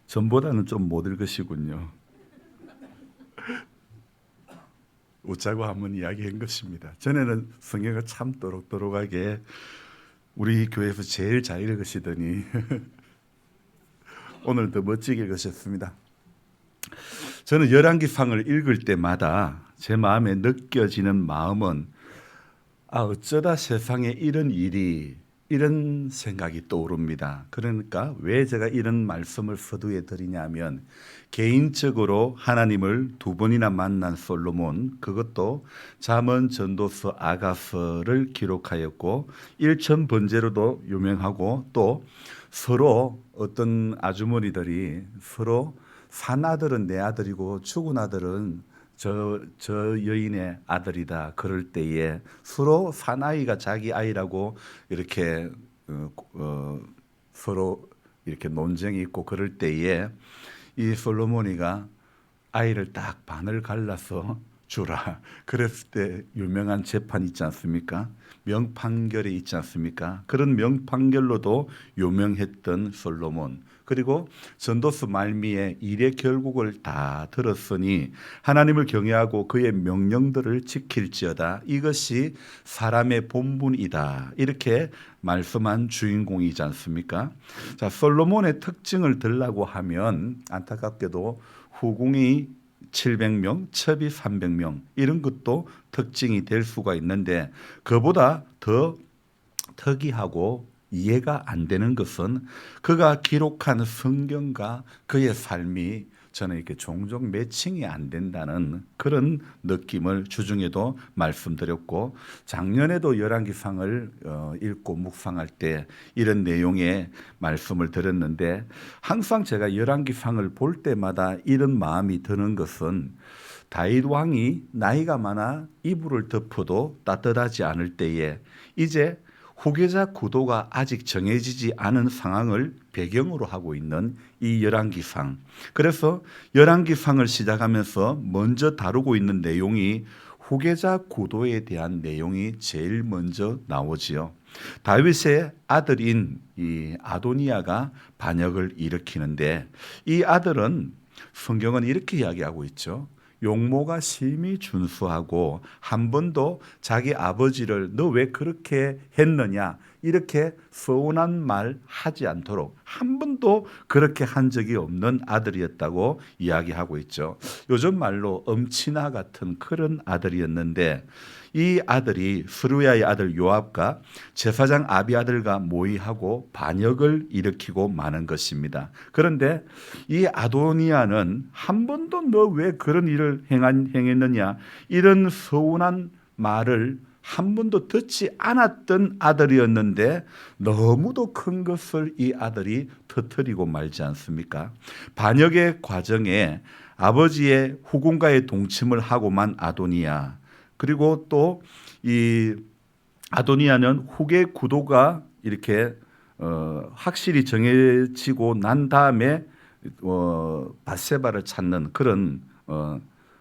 전보다는 좀 못 읽으시군요. 웃자고 한번 이야기한 것입니다. 전에는 성경을 참 또록또록하게 우리 교회에서 제일 잘 읽으시더니 오늘 더 멋지게 읽으셨습니다. 저는 열왕기상을 읽을 때마다 제 마음에 느껴지는 마음은 어쩌다 세상에 이런 일이, 이런 생각이 떠오릅니다. 그러니까 왜 제가 이런 말씀을 서두에 드리냐면, 개인적으로 하나님을 두 번이나 만난 솔로몬, 그것도 잠언, 전도서, 아가서를 기록하였고 일천 번제로도 유명하고, 또 서로 어떤 아주머니들이 서로 산 아들은 내 아들이고 죽은 아들은 저 여인의 아들이다. 그럴 때에 서로 사나이가 자기 아이라고 이렇게 서로 이렇게 논쟁이 있고, 그럴 때에 이 솔로몬이가 아이를 딱 반을 갈라서 주라. 그랬을 때 유명한 재판 있지 않습니까? 명판결이 있지 않습니까? 그런 명판결로도 유명했던 솔로몬. 그리고 전도서 말미에 일의 결국을 다 들었으니 하나님을 경외하고 그의 명령들을 지킬지어다. 이것이 사람의 본분이다. 이렇게 말씀한 주인공이지 않습니까? 자, 솔로몬의 특징을 들라고 하면 안타깝게도 후궁이 700명, 첩이 300명, 이런 것도 특징이 될 수가 있는데, 그보다 더 특이하고 이해가 안 되는 것은 그가 기록한 성경과 그의 삶이 저는 이렇게 종종 매칭이 안 된다는 그런 느낌을 주중에도 말씀드렸고, 작년에도 열왕기상을 읽고 묵상할 때 이런 내용의 말씀을 드렸는데, 항상 제가 열왕기상을 볼 때마다 이런 마음이 드는 것은, 다윗 왕이 나이가 많아 이불을 덮어도 따뜻하지 않을 때에 이제 후계자 구도가 아직 정해지지 않은 상황을 배경으로 하고 있는 이 열왕기상. 그래서 열왕기상을 시작하면서 먼저 다루고 있는 내용이 후계자 구도에 대한 내용이 제일 먼저 나오지요. 다윗의 아들인 이 아도니아가 반역을 일으키는데, 이 아들은 성경은 이렇게 이야기하고 있죠. 용모가 심히 준수하고 한 번도 자기 아버지를 너 왜 그렇게 했느냐 이렇게 서운한 말 하지 않도록 한 번도 그렇게 한 적이 없는 아들이었다고 이야기하고 있죠. 요즘 말로 엄친아 같은 그런 아들이었는데, 이 아들이 스루야의 아들 요압과 제사장 아비아들과 모의하고 반역을 일으키고 마는 것입니다. 그런데 이 아도니아는 한 번도 너 왜 그런 일을 행했느냐 이런 서운한 말을 한 번도 듣지 않았던 아들이었는데, 너무도 큰 것을 이 아들이 터뜨리고 말지 않습니까? 반역의 과정에 아버지의 후궁과의 동침을 하고만 아도니아, 그리고 또 이 아도니아는 후계 구도가 이렇게 확실히 정해지고 난 다음에 밧세바를 찾는 그런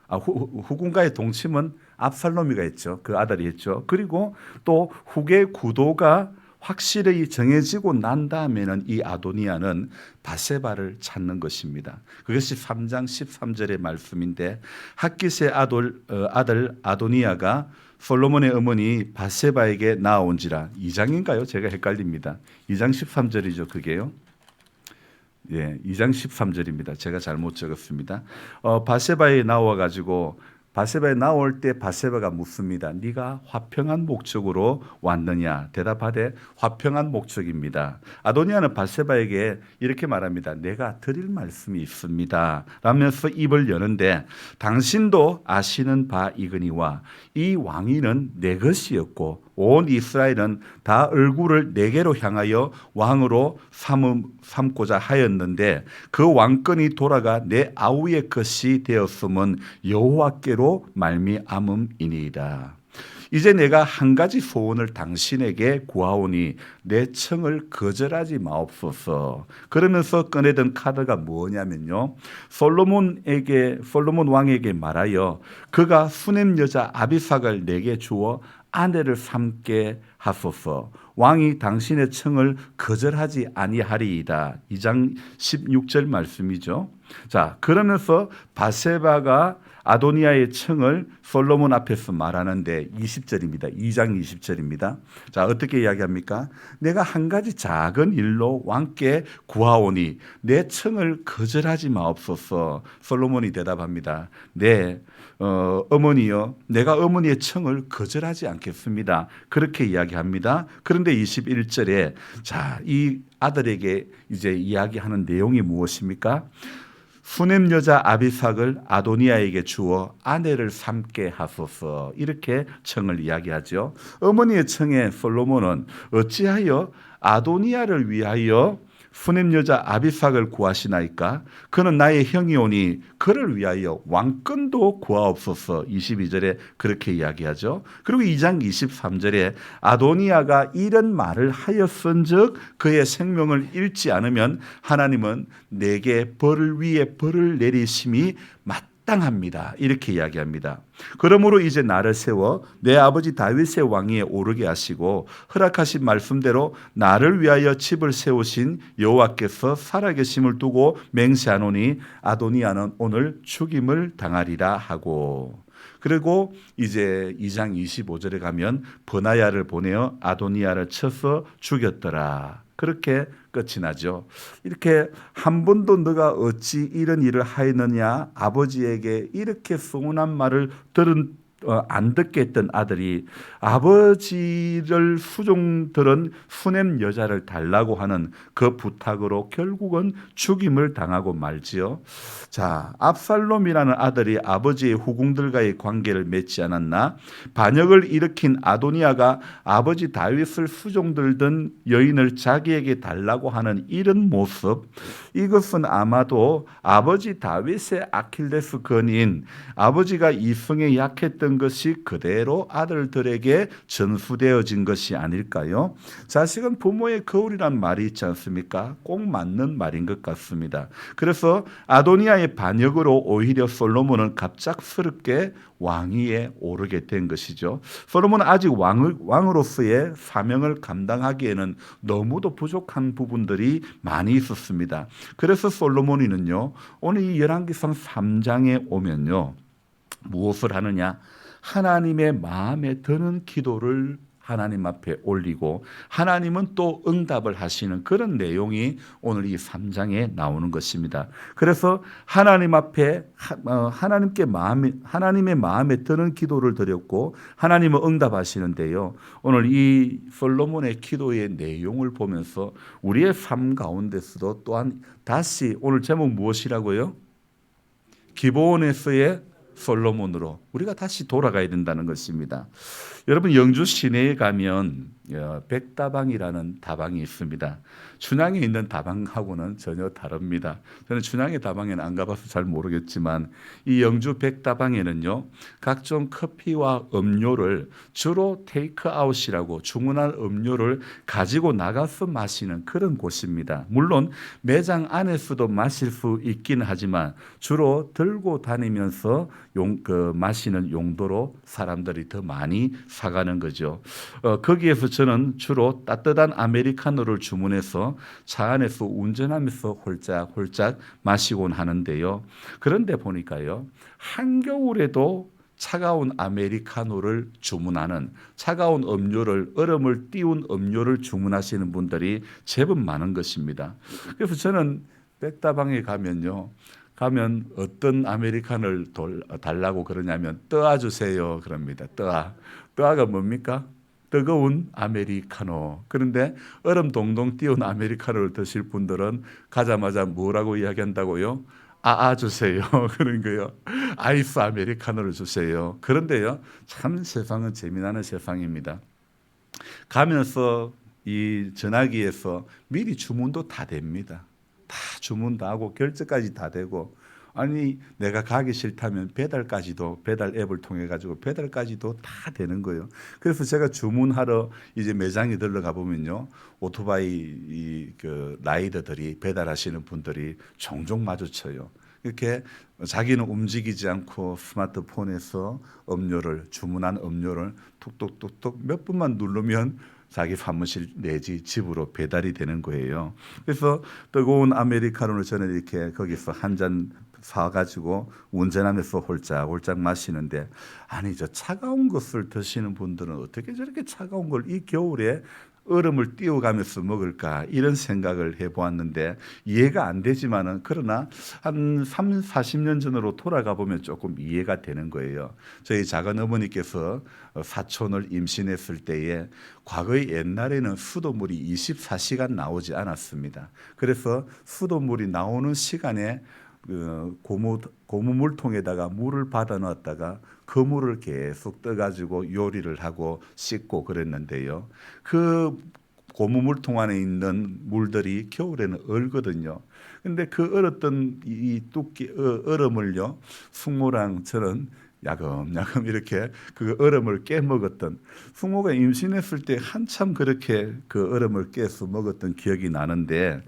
후궁과의 동침은 압살롬이가 했죠. 그 아들이 했죠. 그리고 또 후계 구도가 확실히 정해지고 난 다음에는 이 아도니아는 밧세바를 찾는 것입니다. 그것이 3장 13절의 말씀인데, 핫깃의 아들 아도니아가 솔로몬의 어머니 밧세바에게 나아온지라. 2장인가요? 제가 헷갈립니다. 2장 13절이죠. 그게요. 예, 2장 13절입니다. 제가 잘못 적었습니다. 밧세바에 나와 가지고 밧세바에 나올 때 밧세바가 묻습니다. 네가 화평한 목적으로 왔느냐? 대답하되 화평한 목적입니다. 아도니아는 밧세바에게 이렇게 말합니다. 내가 드릴 말씀이 있습니다 라면서 입을 여는데, 당신도 아시는 바 이거니와 이 왕위는 내 것이었고 온 이스라엘은 다 얼굴을 내게로 향하여 왕으로 삼고자 하였는데, 그 왕권이 돌아가 내 아우의 것이 되었음은 여호와께로 말미암음이니이다. 이제 내가 한 가지 소원을 당신에게 구하오니 내 청을 거절하지 마옵소서. 그러면서 꺼내던 카드가 뭐냐면요, 솔로몬 왕에게 말하여 그가 수냄 여자 아비삭을 내게 주어 아내를 삼게 하소서. 왕이 당신의 청을 거절하지 아니하리이다. 2장 16절 말씀이죠. 자, 그러면서 바세바가 아도니아의 청을 솔로몬 앞에서 말하는데 20절입니다. 2장 20절입니다. 자, 어떻게 이야기합니까? 내가 한 가지 작은 일로 왕께 구하오니 내 청을 거절하지 마옵소서. 솔로몬이 대답합니다. 네, 어머니여, 내가 어머니의 청을 거절하지 않겠습니다. 그렇게 이야기합니다. 그런데 21절에 자, 이 아들에게 이제 이야기하는 내용이 무엇입니까? 수넴 여자 아비삭을 아도니아에게 주어 아내를 삼게 하소서. 이렇게 청을 이야기하죠. 어머니의 청에 솔로몬은 어찌하여 아도니아를 위하여 수넴 여자 아비삭을 구하시나이까? 그는 나의 형이오니 그를 위하여 왕권도 구하옵소서. 22절에 그렇게 이야기하죠. 그리고 2장 23절에 아도니아가 이런 말을 하였은즉 그의 생명을 잃지 않으면 하나님은 내게 벌을 위에 벌을 내리심이 마땅합니다. 이렇게 이야기합니다. 그러므로 이제 나를 세워 내 아버지 다윗의 왕위에 오르게 하시고 허락하신 말씀대로 나를 위하여 집을 세우신 여호와께서 살아계심을 두고 맹세하노니 아도니아는 오늘 죽임을 당하리라 하고, 그리고 이제 2장 25절에 가면 버나야를 보내어 아도니아를 쳐서 죽였더라. 그렇게 끝이 나죠. 이렇게 한 번도 너가 어찌 이런 일을 하였느냐, 아버지에게 이렇게 서운한 말을 들은 안 듣게 했던 아들이 아버지를 수종들은 수넴 여자를 달라고 하는 그 부탁으로 결국은 죽임을 당하고 말지요. 자, 압살롬이라는 아들이 아버지의 후궁들과의 관계를 맺지 않았나? 반역을 일으킨 아도니아가 아버지 다윗을 수종들던 여인을 자기에게 달라고 하는 이런 모습, 이것은 아마도 아버지 다윗의 아킬레스건인 아버지가 이성에 약했던 것이 그대로 아들들에게 전수되어진 것이 아닐까요? 자식은 부모의 거울이란 말이 있지 않습니까? 꼭 맞는 말인 것 같습니다. 그래서 아도니아의 반역으로 오히려 솔로몬은 갑작스럽게 왕위에 오르게 된 것이죠. 솔로몬은 아직 왕으로서의 사명을 감당하기에는 너무도 부족한 부분들이 많이 있었습니다. 그래서 솔로몬이는요, 오늘 이 열왕기상 3장에 오면요, 무엇을 하느냐? 하나님의 마음에 드는 기도를 하나님 앞에 올리고 하나님은 또 응답을 하시는 그런 내용이 오늘 이 3장에 나오는 것입니다. 그래서 하나님 앞에 하나님의 마음에 드는 기도를 드렸고 하나님은 응답하시는데요. 오늘 이 솔로몬의 기도의 내용을 보면서 우리의 삶 가운데서도 또한 다시 오늘 제목 무엇이라고요? 기브온에서의 솔로몬으로 우리가 다시 돌아가야 된다는 것입니다. 여러분, 영주 시내에 가면 백다방이라는 다방이 있습니다. 춘향에 있는 다방하고는 전혀 다릅니다. 저는 춘향의 다방에는 안 가봐서 잘 모르겠지만 이 영주 백다방에는요, 각종 커피와 음료를 주로 테이크아웃이라고 주문한 음료를 가지고 나가서 마시는 그런 곳입니다. 물론 매장 안에서도 마실 수 있긴 하지만 주로 들고 다니면서 마시는 용도로 사람들이 더 많이 사가는 거죠. 거기에서 저는 주로 따뜻한 아메리카노를 주문해서 차 안에서 운전하면서 홀짝홀짝 마시곤 하는데요. 그런데 보니까요, 한겨울에도 차가운 아메리카노를 주문하는, 차가운 음료를, 얼음을 띄운 음료를 주문하시는 분들이 제법 많은 것입니다. 그래서 저는 백다방에 가면 어떤 아메리카노를 달라고 그러냐면 떠아 주세요 그럽니다. 떠아가 뭡니까? 뜨거운 아메리카노. 그런데 얼음 동동 띄운 아메리카노를 드실 분들은 가자마자 뭐라고 이야기한다고요? 주세요. 그런 거요. 아이스 아메리카노를 주세요. 그런데요, 참 세상은 재미나는 세상입니다. 가면서 이 전화기에서 미리 주문도 다 됩니다. 다 주문도 하고 결제까지 다 되고, 아니 내가 가기 싫다면 배달 앱을 통해 가지고 배달까지도 다 되는 거예요. 그래서 제가 주문하러 이제 매장에 들어가 보면요, 오토바이 그 라이더들이 배달하시는 분들이 종종 마주쳐요. 이렇게 자기는 움직이지 않고 스마트폰에서 주문한 음료를 톡톡톡톡 몇 분만 누르면 자기 사무실 내지 집으로 배달이 되는 거예요. 그래서 뜨거운 아메리카노를 저는 이렇게 거기서 한 잔 사가지고 운전하면서 홀짝홀짝 마시는데, 아니 저 차가운 것을 드시는 분들은 어떻게 저렇게 차가운 걸 이 겨울에 얼음을 띄워가면서 먹을까, 이런 생각을 해보았는데 이해가 안 되지만은, 그러나 한 3, 40년 전으로 돌아가 보면 조금 이해가 되는 거예요. 저희 작은 어머니께서 사촌을 임신했을 때에, 과거에 옛날에는 수돗물이 24시간 나오지 않았습니다. 그래서 수돗물이 나오는 시간에 고무물통에다가 물을 받아 넣었다가 그 물을 계속 떠가지고 요리를 하고 씻고 그랬는데요. 그 고무물통 안에 있는 물들이 겨울에는 얼거든요. 근데 그 얼었던 이 얼음을요, 숙모랑 저는 야금야금 이렇게 그 얼음을 깨 먹었던, 숙모가 임신했을 때 한참 그렇게 그 얼음을 깨서 먹었던 기억이 나는데,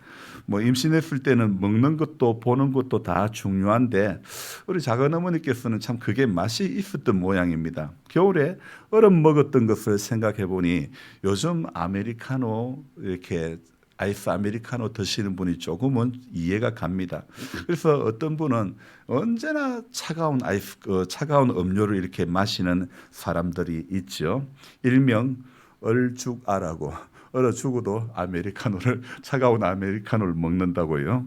뭐 임신했을 때는 먹는 것도 보는 것도 다 중요한데 우리 작은 어머니께서는 참 그게 맛이 있었던 모양입니다. 겨울에 얼음 먹었던 것을 생각해 보니 요즘 아메리카노, 이렇게 아이스 아메리카노 드시는 분이 조금은 이해가 갑니다. 그래서 어떤 분은 언제나 차가운 음료를 이렇게 마시는 사람들이 있죠. 일명 얼죽아라고, 얼어 죽어도 차가운 아메리카노를 먹는다고요.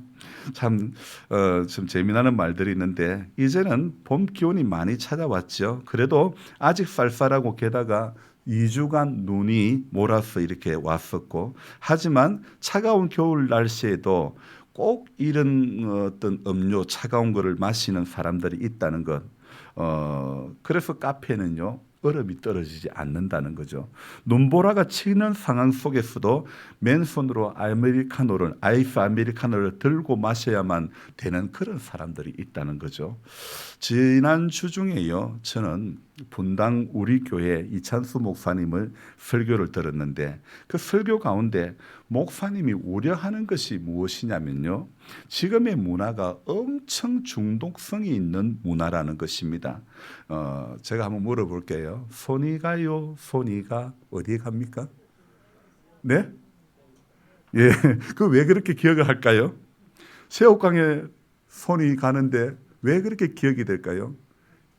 좀 재미나는 말들이 있는데, 이제는 봄 기온이 많이 찾아왔죠. 그래도 아직 쌀쌀하고, 게다가 2주간 눈이 몰아서 이렇게 왔었고, 하지만 차가운 겨울 날씨에도 꼭 이런 어떤 음료, 차가운 거를 마시는 사람들이 있다는 것. 그래서 카페는요, 얼음이 떨어지지 않는다는 거죠. 눈보라가 치는 상황 속에서도 맨손으로 아이스 아메리카노를 들고 마셔야만 되는 그런 사람들이 있다는 거죠. 지난 주 중에요, 저는 분당 우리 교회 이찬수 목사님을 설교를 들었는데, 그 설교 가운데 목사님이 우려하는 것이 무엇이냐면요, 지금의 문화가 엄청 중독성이 있는 문화라는 것입니다. 제가 한번 물어볼게요. 손이 가요? 손이 가? 어디에 갑니까? 네? 예. 그 왜 그렇게 기억을 할까요? 새우깡에 손이 가는데 왜 그렇게 기억이 될까요?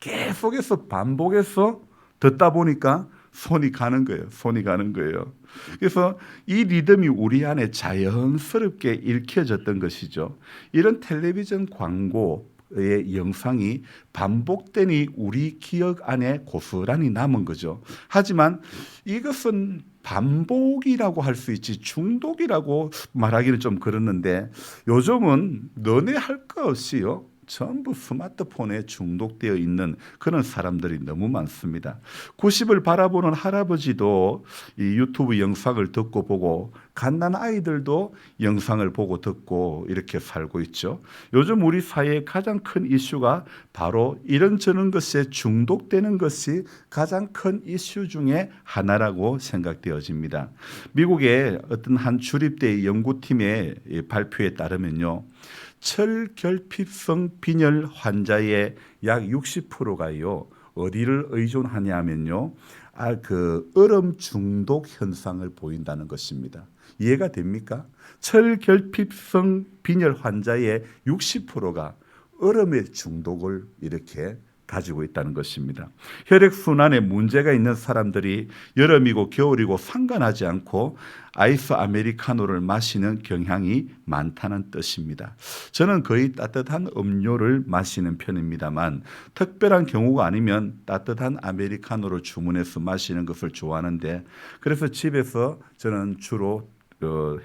계속해서 반복해서 듣다 보니까 손이 가는 거예요. 손이 가는 거예요. 그래서 이 리듬이 우리 안에 자연스럽게 읽혀졌던 것이죠. 이런 텔레비전 광고의 영상이 반복되니 우리 기억 안에 고스란히 남은 거죠. 하지만 이것은 반복이라고 할 수 있지 중독이라고 말하기는 좀 그렇는데, 요즘은 너네 할 거 없이요, 전부 스마트폰에 중독되어 있는 그런 사람들이 너무 많습니다. 90을 바라보는 할아버지도 이 유튜브 영상을 듣고 보고, 갓난 아이들도 영상을 보고 듣고 이렇게 살고 있죠. 요즘 우리 사회의 가장 큰 이슈가 바로 이런저런 것에 중독되는 것이 가장 큰 이슈 중에 하나라고 생각되어집니다. 미국의 어떤 한 주립대 연구팀의 발표에 따르면요, 철결핍성 빈혈 환자의 약 60%가요, 어디를 의존하냐면요, 그 얼음 중독 현상을 보인다는 것입니다. 이해가 됩니까? 철결핍성 빈혈 환자의 60%가 얼음의 중독을 이렇게 가지고 있다는 것입니다. 혈액순환에 문제가 있는 사람들이 여름이고 겨울이고 상관하지 않고 아이스 아메리카노를 마시는 경향이 많다는 뜻입니다. 저는 거의 따뜻한 음료를 마시는 편입니다만, 특별한 경우가 아니면 따뜻한 아메리카노를 주문해서 마시는 것을 좋아하는데, 그래서 집에서 저는 주로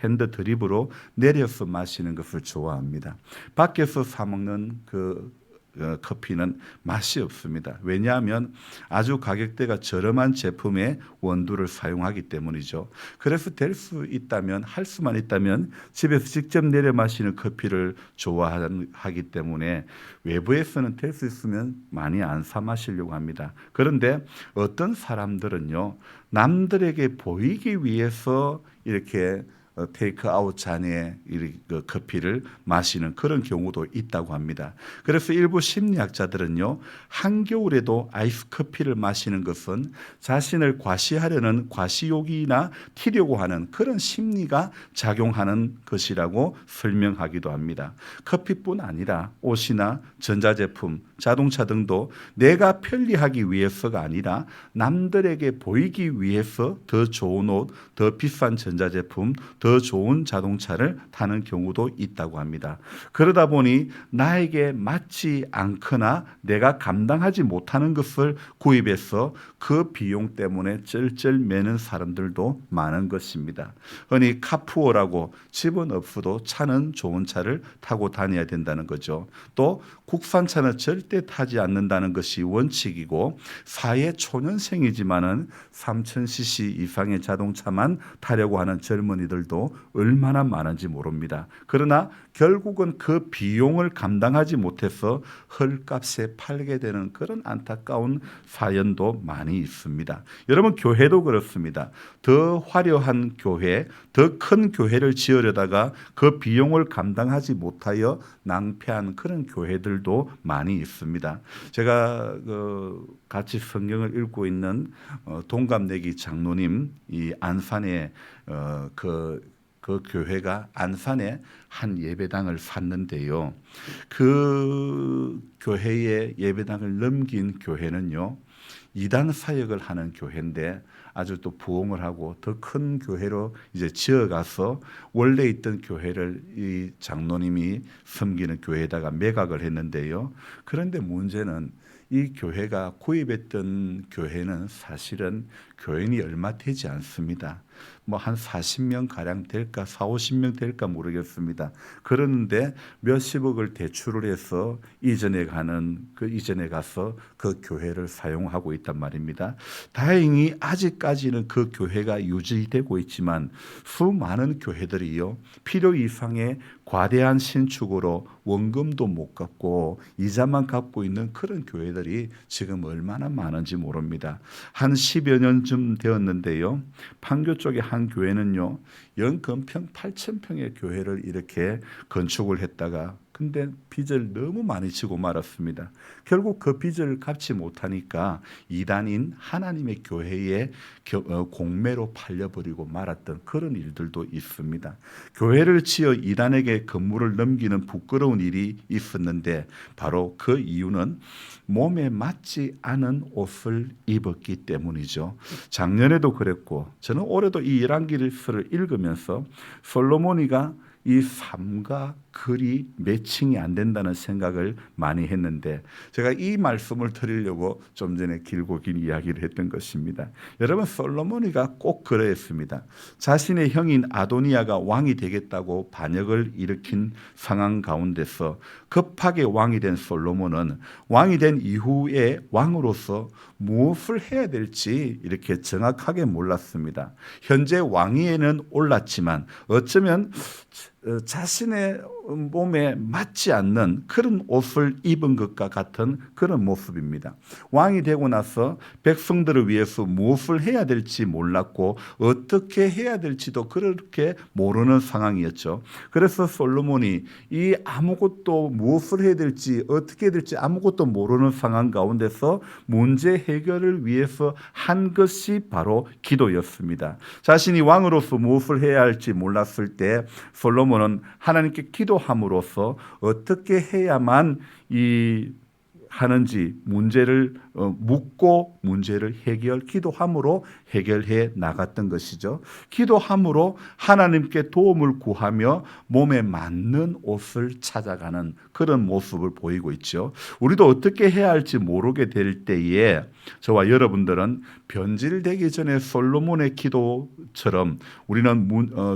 핸드 드립으로 내려서 마시는 것을 좋아합니다. 밖에서 사 먹는 커피는 맛이 없습니다. 왜냐하면 아주 가격대가 저렴한 제품의 원두를 사용하기 때문이죠. 그래서 될 수 있다면, 할 수만 있다면 집에서 직접 내려 마시는 커피를 좋아하기 때문에 외부에서는 될 수 있으면 많이 안 사 마시려고 합니다. 그런데 어떤 사람들은요, 남들에게 보이기 위해서 이렇게 테이크아웃 잔에 그 커피를 마시는 그런 경우도 있다고 합니다. 그래서 일부 심리학자들은요, 한겨울에도 아이스 커피를 마시는 것은 자신을 과시하려는 과시욕이나 튀려고 하는 그런 심리가 작용하는 것이라고 설명하기도 합니다. 커피뿐 아니라 옷이나 전자제품, 자동차 등도 내가 편리하기 위해서가 아니라 남들에게 보이기 위해서 더 좋은 옷, 더 비싼 전자제품, 더 좋은 자동차를 타는 경우도 있다고 합니다. 그러다 보니 나에게 맞지 않거나 내가 감당하지 못하는 것을 구입해서 그 비용 때문에 쩔쩔매는 사람들도 많은 것입니다. 흔히 카푸어라고 집은 없어도 차는 좋은 차를 타고 다녀야 된다는 거죠. 또 국산차는 절대 타지 않는다는 것이 원칙이고 사회 초년생이지만은 3000cc 이상의 자동차만 타려고 하는 젊은이들도 얼마나 많은지 모릅니다. 그러나 결국은 그 비용을 감당하지 못해서 헐값에 팔게 되는 그런 안타까운 사연도 많이 있습니다. 여러분, 교회도 그렇습니다. 더 화려한 교회, 더 큰 교회를 지으려다가 그 비용을 감당하지 못하여 낭패한 그런 교회들도 많이 있습니다. 제가 같이 성경을 읽고 있는 동갑내기 장로님, 이 안산에 그 교회가 안산에 한 예배당을 샀는데요. 그 교회의 예배당을 넘긴 교회는요, 이단 사역을 하는 교회인데 아주 또 부흥을 하고 더 큰 교회로 이제 지어가서 원래 있던 교회를 이 장로님이 섬기는 교회에다가 매각을 했는데요. 그런데 문제는 이 교회가 구입했던 교회는 사실은 교인이 얼마 되지 않습니다. 뭐 한 40명 가량 될까, 40-50명 될까 모르겠습니다. 그런데 몇십억을 대출을 해서 이전에 가서 그 교회를 사용하고 있단 말입니다. 다행히 아직까지는 그 교회가 유지되고 있지만 수많은 교회들이요, 필요 이상의 과대한 신축으로 원금도 못 갚고 이자만 갚고 있는 그런 교회들이 지금 얼마나 많은지 모릅니다. 한 10여 년쯤 되었는데요, 판교 쪽에 한 교회는요, 연건평 8,000평의 교회를 이렇게 건축을 했다가 근데 빚을 너무 많이 지고 말았습니다. 결국 그 빚을 갚지 못하니까 이단인 하나님의 교회에 공매로 팔려버리고 말았던 그런 일들도 있습니다. 교회를 지어 이단에게 건물을 넘기는 부끄러운 일이 있었는데 바로 그 이유는 몸에 맞지 않은 옷을 입었기 때문이죠. 작년에도 그랬고 저는 올해도 이 열왕기서를 읽으면서 솔로몬이가 이 삶과 글이 매칭이 안 된다는 생각을 많이 했는데 제가 이 말씀을 드리려고 좀 전에 길고 긴 이야기를 했던 것입니다. 여러분, 솔로몬이가 꼭 그러했습니다. 자신의 형인 아도니아가 왕이 되겠다고 반역을 일으킨 상황 가운데서 급하게 왕이 된 솔로몬은 왕이 된 이후에 왕으로서 무엇을 해야 될지 이렇게 정확하게 몰랐습니다. 현재 왕위에는 올랐지만 어쩌면 자신의 몸에 맞지 않는 그런 옷을 입은 것과 같은 그런 모습입니다. 왕이 되고 나서 백성들을 위해서 무엇을 해야 될지 몰랐고 어떻게 해야 될지도 그렇게 모르는 상황이었죠. 그래서 솔로몬이 이 아무것도 무엇을 해야 될지 어떻게 해야 될지 아무것도 모르는 상황 가운데서 문제 해결을 위해서 한 것이 바로 기도였습니다. 자신이 왕으로서 무엇을 해야 할지 몰랐을 때 솔로몬은 하나님께 기도함으로써 어떻게 해야만 하는지 문제를 묻고 문제를 기도함으로 해결해 나갔던 것이죠. 기도함으로 하나님께 도움을 구하며 몸에 맞는 옷을 찾아가는 그런 모습을 보이고 있죠. 우리도 어떻게 해야 할지 모르게 될 때에 저와 여러분들은 변질되기 전에 솔로몬의 기도처럼 우리는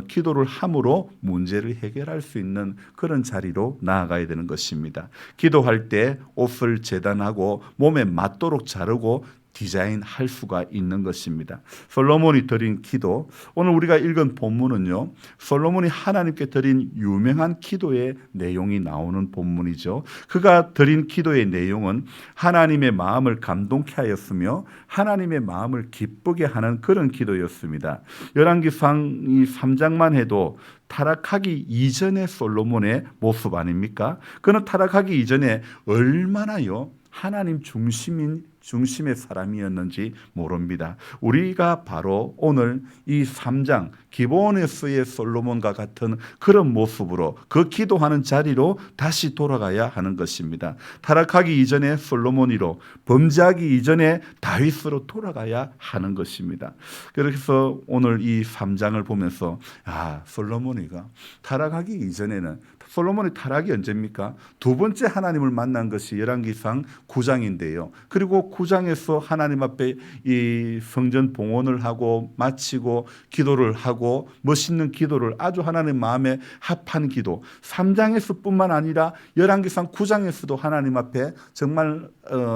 기도를 함으로 문제를 해결할 수 있는 그런 자리로 나아가야 되는 것입니다. 기도할 때 옷을 재단하고 몸에 맞도록 자르고 디자인할 수가 있는 것입니다. 솔로몬이 드린 기도, 오늘 우리가 읽은 본문은요, 솔로몬이 하나님께 드린 유명한 기도의 내용이 나오는 본문이죠. 그가 드린 기도의 내용은 하나님의 마음을 감동케 하였으며 하나님의 마음을 기쁘게 하는 그런 기도였습니다. 열왕기상 이 3장만 해도 타락하기 이전의 솔로몬의 모습 아닙니까? 그는 타락하기 이전에 얼마나요 하나님 중심의 사람이었는지 모릅니다. 우리가 바로 오늘 이 3장 기브온에서의 솔로몬과 같은 그런 모습으로 그 기도하는 자리로 다시 돌아가야 하는 것입니다. 타락하기 이전에 솔로몬이로, 범죄하기 이전에 다윗으로 돌아가야 하는 것입니다. 그래서 오늘 이 3장을 보면서 솔로몬이가 타락하기 이전에는, 솔로몬의 타락이 언제입니까? 두 번째 하나님을 만난 것이 열왕기상 9장인데요. 그리고 9장에서 하나님 앞에 이 성전 봉헌을 하고 마치고 기도를 하고 멋있는 기도를, 아주 하나님 마음에 합한 기도, 3장에서 뿐만 아니라 열왕기상 9장에서도 하나님 앞에 정말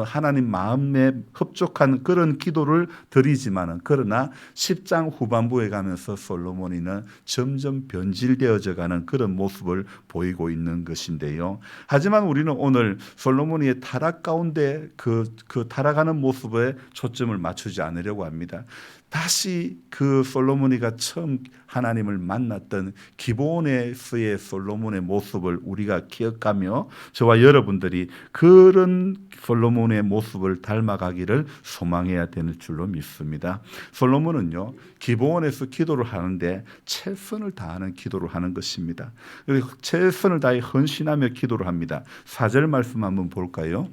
하나님 마음에 흡족한 그런 기도를 드리지만은, 그러나 10장 후반부에 가면서 솔로몬이는 점점 변질되어져 가는 그런 모습을 보이고 있는 것인데요. 하지만 우리는 오늘 솔로몬의 타락 가운데 그 타락하는 모습에 초점을 맞추지 않으려고 합니다. 다시 그 솔로몬이가 처음 하나님을 만났던 기브온에서의 솔로몬의 모습을 우리가 기억하며 저와 여러분들이 그런 솔로몬의 모습을 닮아가기를 소망해야 되는 줄로 믿습니다. 솔로몬은요, 기브온에서 기도를 하는데 최선을 다하는 기도를 하는 것입니다. 그리고 최선을 다해 헌신하며 기도를 합니다. 4절 말씀 한번 볼까요?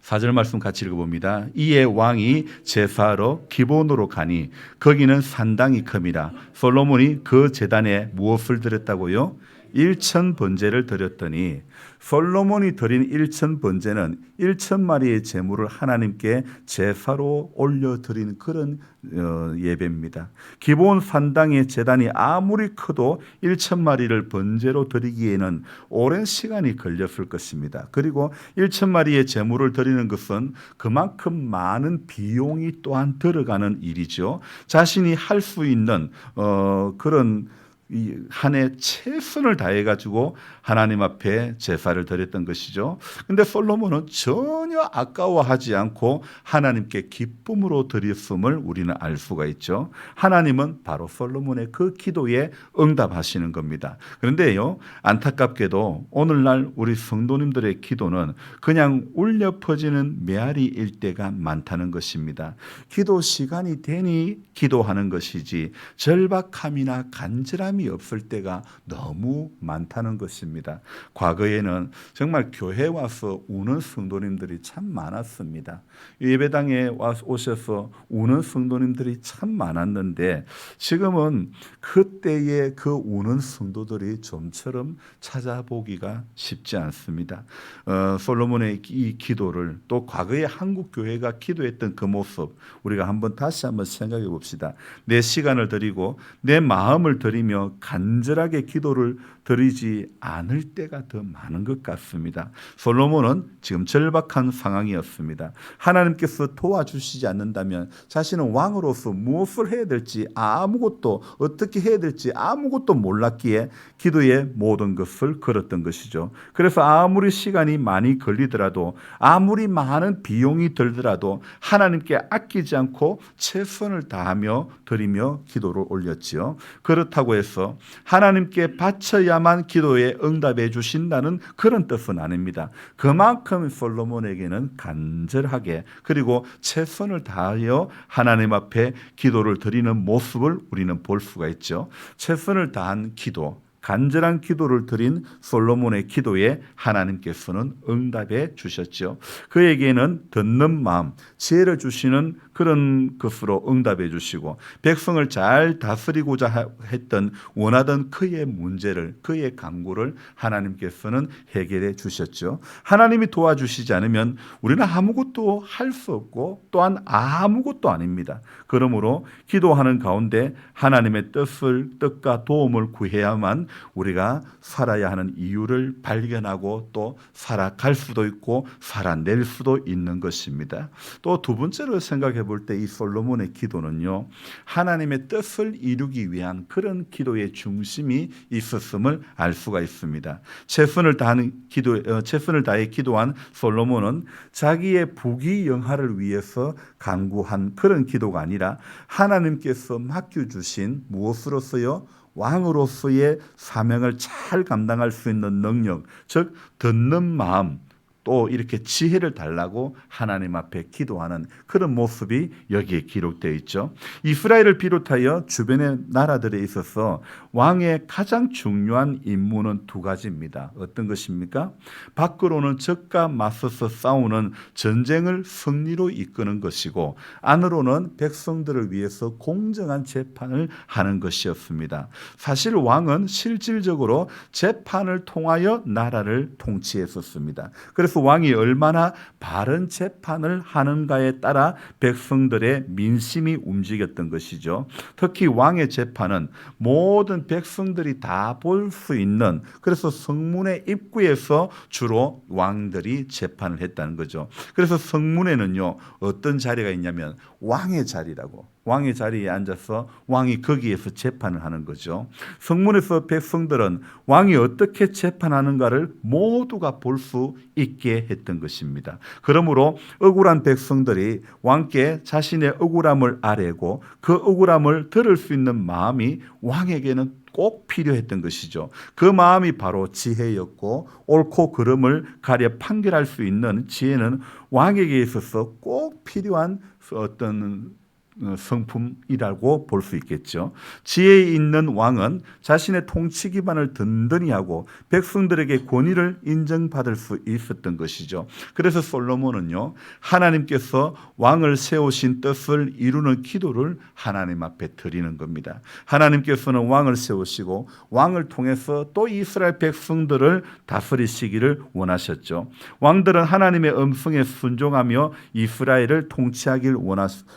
4절 말씀 같이 읽어봅니다. 이에 왕이 제사하러 기브온으로 가니 거기는 산당이 큼이라. 솔로몬이 그 제단에 무엇을 드렸다고요? 1천 번제를 드렸더니, 솔로몬이 드린 1천 번제는 1,000마리의 제물을 하나님께 제사로 올려드린 그런 예배입니다. 기브온 산당의 제단이 아무리 커도 1,000마리를 번제로 드리기에는 오랜 시간이 걸렸을 것입니다. 그리고 1,000마리의 제물을 드리는 것은 그만큼 많은 비용이 또한 들어가는 일이죠. 자신이 할 수 있는 그런 한 해 최선을 다해 가지고 하나님 앞에 제사를 드렸던 것이죠. 근데 솔로몬은 전혀 아까워하지 않고 하나님께 기쁨으로 드렸음을 우리는 알 수가 있죠. 하나님은 바로 솔로몬의 그 기도에 응답하시는 겁니다. 그런데요, 안타깝게도 오늘날 우리 성도님들의 기도는 그냥 울려 퍼지는 메아리일 때가 많다는 것입니다. 기도 시간이 되니 기도하는 것이지 절박함이나 간절함이 없을 때가 너무 많다는 것입니다. 과거에는 정말 교회 와서 우는 성도님들이 참 많았습니다. 예배당에 오셔서 우는 성도님들이 참 많았는데, 지금은 그때의 그 우는 성도들이 좀처럼 찾아보기가 쉽지 않습니다. 솔로몬의 이 기도를, 또 과거의 한국 교회가 기도했던 그 모습, 우리가 다시 한번 생각해 봅시다. 내 시간을 드리고 내 마음을 드리며 간절하게 기도를 드리지 않을 때가 더 많은 것 같습니다. 솔로몬은 지금 절박한 상황이었습니다. 하나님께서 도와주시지 않는다면 자신은 왕으로서 무엇을 해야 될지 아무것도, 어떻게 해야 될지 아무것도 몰랐기에 기도에 모든 것을 걸었던 것이죠. 그래서 아무리 시간이 많이 걸리더라도, 아무리 많은 비용이 들더라도 하나님께 아끼지 않고 최선을 다하며 드리며 기도를 올렸지요. 그렇다고 해서 하나님께 바쳐야만 기도에 응답해 주신다는 그런 뜻은 아닙니다. 그만큼 솔로몬에게는 간절하게, 그리고 최선을 다하여 하나님 앞에 기도를 드리는 모습을 우리는 볼 수가 있죠. 최선을 다한 기도, 간절한 기도를 드린 솔로몬의 기도에 하나님께서는 응답해 주셨죠. 그에게는 듣는 마음, 지혜를 주시는 그런 것으로 응답해 주시고 백성을 잘 다스리고자 했던 원하던 그의 문제를, 그의 간구를 하나님께서는 해결해 주셨죠. 하나님이 도와주시지 않으면 우리는 아무것도 할 수 없고 또한 아무것도 아닙니다. 그러므로 기도하는 가운데 하나님의 뜻과 도움을 구해야만 우리가 살아야 하는 이유를 발견하고 또 살아갈 수도 있고 살아낼 수도 있는 것입니다. 또 두 번째로 생각해 볼 때 이 솔로몬의 기도는요, 하나님의 뜻을 이루기 위한 그런 기도의 중심이 있었음을 알 수가 있습니다. 최선을 다해 기도한 솔로몬은 자기의 부귀영화를 위해서 간구한 그런 기도가 아니라 하나님께서 맡겨주신 무엇으로서요? 왕으로서의 사명을 잘 감당할 수 있는 능력, 즉 듣는 마음, 또 이렇게 지혜를 달라고 하나님 앞에 기도하는 그런 모습이 여기에 기록되어 있죠. 이스라엘을 비롯하여 주변의 나라들에 있어서 왕의 가장 중요한 임무는 두 가지입니다. 어떤 것입니까? 밖으로는 적과 맞서서 싸우는 전쟁을 승리로 이끄는 것이고 안으로는 백성들을 위해서 공정한 재판을 하는 것이었습니다. 사실 왕은 실질적으로 재판을 통하여 나라를 통치했었습니다. 그래서 왕이 얼마나 바른 재판을 하는가에 따라 백성들의 민심이 움직였던 것이죠. 특히 왕의 재판은 모든 백성들이 다 볼 수 있는, 그래서 성문의 입구에서 주로 왕들이 재판을 했다는 거죠. 그래서 성문에는요, 어떤 자리가 있냐면 왕의 자리라고, 왕의 자리에 앉아서 왕이 거기에서 재판을 하는 거죠. 성문에서 백성들은 왕이 어떻게 재판하는가를 모두가 볼 수 있게 했던 것입니다. 그러므로 억울한 백성들이 왕께 자신의 억울함을 아뢰고 그 억울함을 들을 수 있는 마음이 왕에게는 꼭 필요했던 것이죠. 그 마음이 바로 지혜였고 옳고 그름을 가려 판결할 수 있는 지혜는 왕에게 있어서 꼭 필요한 어떤 성품이라고 볼 수 있겠죠. 지혜 있는 왕은 자신의 통치 기반을 든든히 하고 백성들에게 권위를 인정받을 수 있었던 것이죠. 그래서 솔로몬은요, 하나님께서 왕을 세우신 뜻을 이루는 기도를 하나님 앞에 드리는 겁니다. 하나님께서는 왕을 세우시고 왕을 통해서 또 이스라엘 백성들을 다스리시기를 원하셨죠. 왕들은 하나님의 음성에 순종하며 이스라엘을 통치하길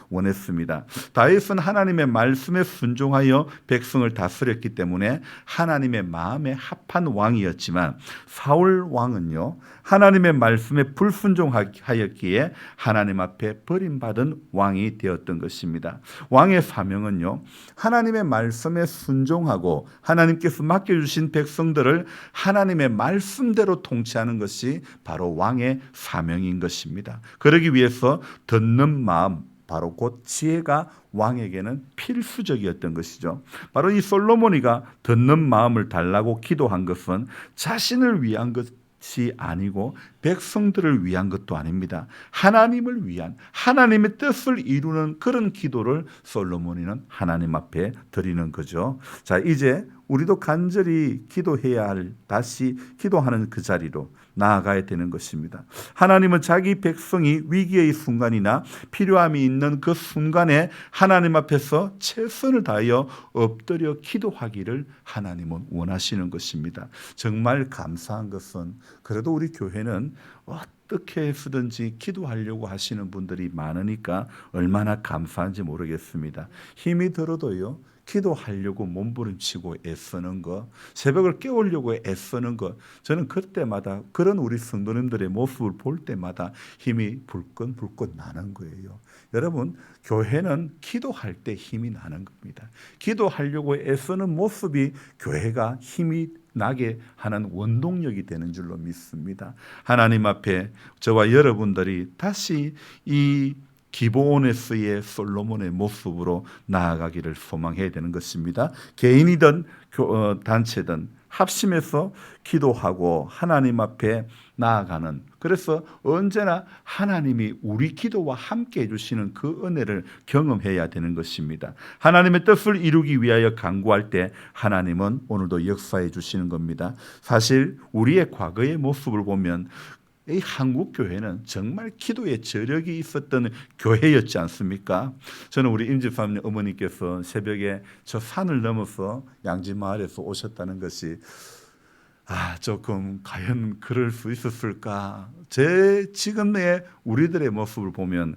원했습니다. 다윗은 하나님의 말씀에 순종하여 백성을 다스렸기 때문에 하나님의 마음에 합한 왕이었지만 사울 왕은요, 하나님의 말씀에 불순종하였기에 하나님 앞에 버림받은 왕이 되었던 것입니다. 왕의 사명은요, 하나님의 말씀에 순종하고 하나님께서 맡겨주신 백성들을 하나님의 말씀대로 통치하는 것이 바로 왕의 사명인 것입니다. 그러기 위해서 듣는 마음, 바로 곧 지혜가 왕에게는 필수적이었던 것이죠. 바로 이 솔로몬이가 듣는 마음을 달라고 기도한 것은 자신을 위한 것이 아니고 백성들을 위한 것도 아닙니다. 하나님을 위한, 하나님의 뜻을 이루는 그런 기도를 솔로몬이는 하나님 앞에 드리는 거죠. 자, 이제 우리도 간절히 기도해야 할, 다시 기도하는 그 자리로 나아가야 되는 것입니다. 하나님은 자기 백성이 위기의 순간이나 필요함이 있는 그 순간에 하나님 앞에서 최선을 다하여 엎드려 기도하기를 하나님은 원하시는 것입니다. 정말 감사한 것은 그래도 우리 교회는 어떻게 해서든지 기도하려고 하시는 분들이 많으니까 얼마나 감사한지 모르겠습니다. 힘이 들어도요, 기도하려고 몸부림치고 애쓰는 것, 새벽을 깨우려고 애쓰는 것, 저는 그때마다 그런 우리 성도님들의 모습을 볼 때마다 힘이 불끈불끈 나는 거예요. 여러분, 교회는 기도할 때 힘이 나는 겁니다. 기도하려고 애쓰는 모습이 교회가 힘이 나게 하는 원동력이 되는 줄로 믿습니다. 하나님 앞에 저와 여러분들이 다시 이 기브온에서의 솔로몬의 모습으로 나아가기를 소망해야 되는 것입니다. 개인이든 단체든 합심해서 기도하고 하나님 앞에 나아가는, 그래서 언제나 하나님이 우리 기도와 함께 해주시는 그 은혜를 경험해야 되는 것입니다. 하나님의 뜻을 이루기 위하여 간구할 때 하나님은 오늘도 역사해 주시는 겁니다. 사실 우리의 과거의 모습을 보면 이 한국 교회는 정말 기도에 저력이 있었던 교회였지 않습니까? 저는 우리 임집사님 어머니께서 새벽에 저 산을 넘어서 양지마을에서 오셨다는 것이 조금 과연 그럴 수 있었을까? 제 지금의 우리들의 모습을 보면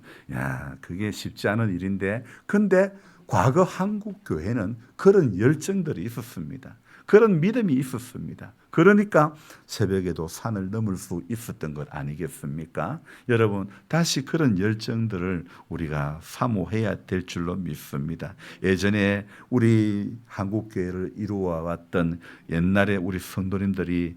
그게 쉽지 않은 일인데, 근데 과거 한국 교회는 그런 열정들이 있었습니다. 그런 믿음이 있었습니다. 그러니까 새벽에도 산을 넘을 수 있었던 것 아니겠습니까? 여러분, 다시 그런 열정들을 우리가 사모해야 될 줄로 믿습니다. 예전에 우리 한국교회를 이루어왔던 옛날에 우리 성도님들이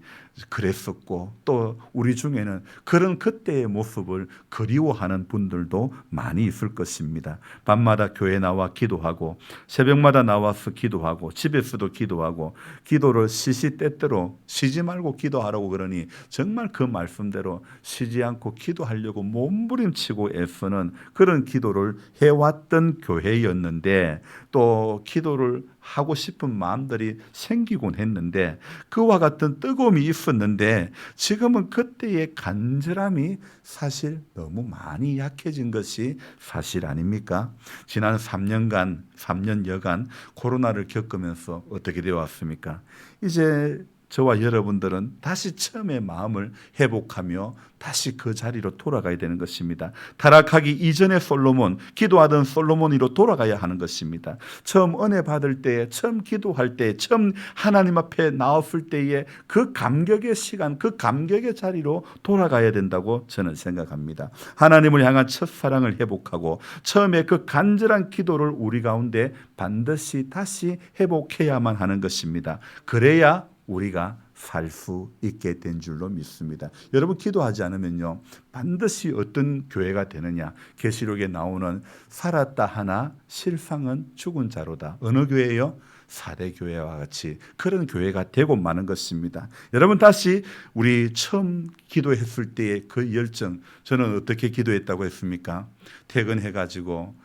그랬었고, 또 우리 중에는 그런 그때의 모습을 그리워하는 분들도 많이 있을 것입니다. 밤마다 교회 나와 기도하고, 새벽마다 나와서 기도하고, 집에서도 기도하고, 기도를 시시때때로 쉬지 말고 기도하라고 그러니 정말 그 말씀대로 쉬지 않고 기도하려고 몸부림치고 애쓰는 그런 기도를 해왔던 교회였는데, 또 기도를 하고 싶은 마음들이 생기곤 했는데, 그와 같은 뜨거움이 있었는데, 지금은 그때의 간절함이 사실 너무 많이 약해진 것이 사실 아닙니까? 지난 3년여간 코로나를 겪으면서 어떻게 되어 왔습니까? 이제 저와 여러분들은 다시 처음의 마음을 회복하며 다시 그 자리로 돌아가야 되는 것입니다. 타락하기 이전의 솔로몬, 기도하던 솔로몬으로 돌아가야 하는 것입니다. 처음 은혜 받을 때에, 처음 기도할 때에, 처음 하나님 앞에 나왔을 때에 그 감격의 시간, 그 감격의 자리로 돌아가야 된다고 저는 생각합니다. 하나님을 향한 첫사랑을 회복하고 처음에 그 간절한 기도를 우리 가운데 반드시 다시 회복해야만 하는 것입니다. 그래야 우리가 살 수 있게 된 줄로 믿습니다. 여러분, 기도하지 않으면요, 반드시 어떤 교회가 되느냐? 계시록에 나오는 살았다 하나 실상은 죽은 자로다. 어느 교회요? 4대 교회와 같이 그런 교회가 되고 마는 것입니다. 여러분, 다시 우리 처음 기도했을 때의 그 열정, 저는 어떻게 기도했다고 했습니까? 퇴근해가지고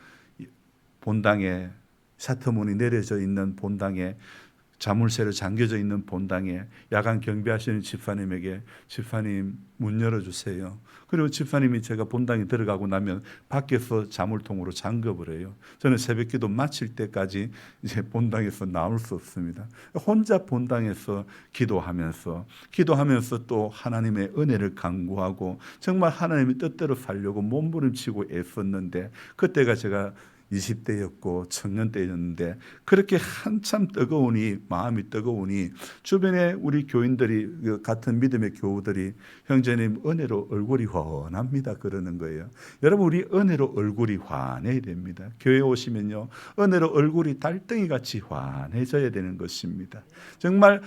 본당에, 샤터문이 내려져 있는 본당에, 자물쇠로 잠겨져 있는 본당에 야간 경비하시는 집사님에게, 집사님 문 열어주세요. 그리고 집사님이 제가 본당에 들어가고 나면 밖에서 자물통으로 잠궈버려요. 저는 새벽기도 마칠 때까지 이제 본당에서 나올 수 없습니다. 혼자 본당에서 기도하면서 또 하나님의 은혜를 간구하고 정말 하나님의 뜻대로 살려고 몸부림치고 애썼는데, 그때가 제가 20대였고 청년 때였는데, 그렇게 한참 뜨거우니, 마음이 뜨거우니 주변에 우리 교인들이, 같은 믿음의 교우들이 형제님 은혜로 얼굴이 환합니다 그러는 거예요. 여러분, 우리 은혜로 얼굴이 환해야 됩니다. 교회 오시면요, 은혜로 얼굴이 달덩이같이 환해져야 되는 것입니다. 정말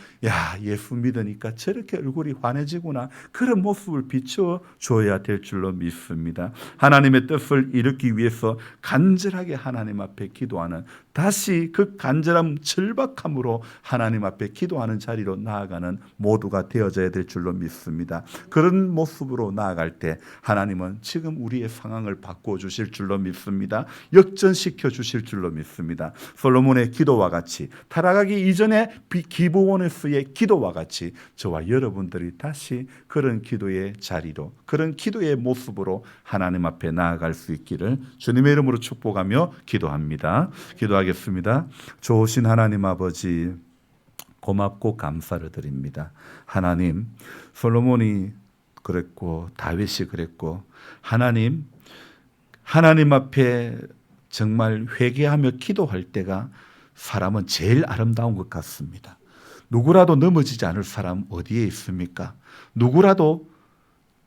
예수 믿으니까 저렇게 얼굴이 환해지구나, 그런 모습을 비춰줘야 될 줄로 믿습니다. 하나님의 뜻을 이루기 위해서 간절하게 하나님 앞에 기도하는, 다시 그 간절함 절박함으로 하나님 앞에 기도하는 자리로 나아가는 모두가 되어져야 될 줄로 믿습니다. 그런 모습으로 나아갈 때 하나님은 지금 우리의 상황을 바꿔주실 줄로 믿습니다. 역전시켜 주실 줄로 믿습니다. 솔로몬의 기도와 같이, 타락하기 이전에 기브온에서의 기도와 같이 저와 여러분들이 다시 그런 기도의 자리로, 그런 기도의 모습으로 하나님 앞에 나아갈 수 있기를 주님의 이름으로 축복하며 기도합니다. 기도하겠습니다. 좋으신 하나님 아버지, 고맙고 감사를 드립니다. 하나님, 솔로몬이 그랬고 다윗이 그랬고, 하나님 앞에 정말 회개하며 기도할 때가 사람은 제일 아름다운 것 같습니다. 누구라도 넘어지지 않을 사람 어디에 있습니까? 누구라도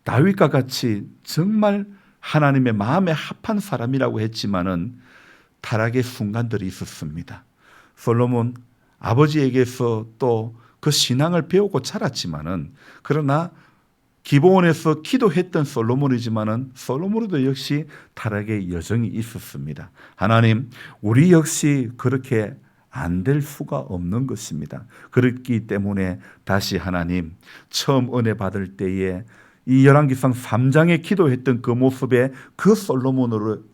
다윗과 같이 정말 하나님의 마음에 합한 사람이라고 했지만은 타락의 순간들이 있었습니다. 솔로몬 아버지에게서 또 그 신앙을 배우고 자랐지만은, 그러나 기브온에서 기도했던 솔로몬이지만은 솔로몬도 역시 타락의 여정이 있었습니다. 하나님, 우리 역시 그렇게 안 될 수가 없는 것입니다. 그렇기 때문에 다시 하나님, 처음 은혜 받을 때에 이 열왕기상 3장에 기도했던 그 모습에 그 솔로몬으로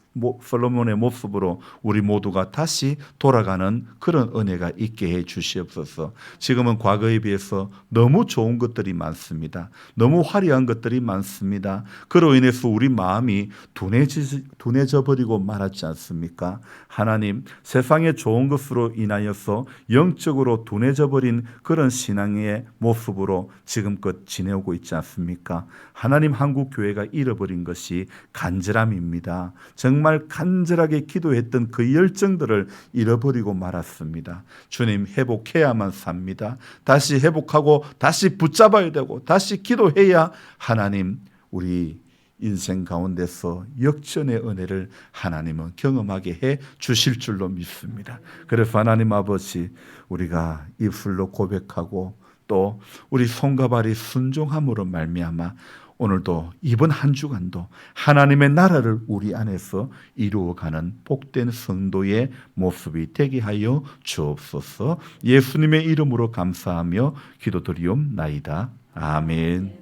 솔로몬의 모습으로 우리 모두가 다시 돌아가는 그런 은혜가 있게 해 주시옵소서. 지금은 과거에 비해서 너무 좋은 것들이 많습니다. 너무 화려한 것들이 많습니다. 그로 인해서 우리 마음이 둔해져 버리고 말았지 않습니까? 하나님, 세상의 좋은 것으로 인하여서 영적으로 둔해져 버린 그런 신앙의 모습으로 지금껏 지내오고 있지 않습니까? 하나님, 한국 교회가 잃어버린 것이 간절함입니다. 정말 간절하게 기도했던 그 열정들을 잃어버리고 말았습니다. 주님, 회복해야만 삽니다. 다시 회복하고 다시 붙잡아야 되고 다시 기도해야 하나님, 우리 인생 가운데서 역전의 은혜를 하나님은 경험하게 해 주실 줄로 믿습니다. 그래서 하나님 아버지, 우리가 입술로 고백하고 또 우리 손과 발이 순종함으로 말미암아 오늘도 이번 한 주간도 하나님의 나라를 우리 안에서 이루어가는 복된 성도의 모습이 되게 하여 주옵소서. 예수님의 이름으로 감사하며 기도드리옵나이다. 아멘.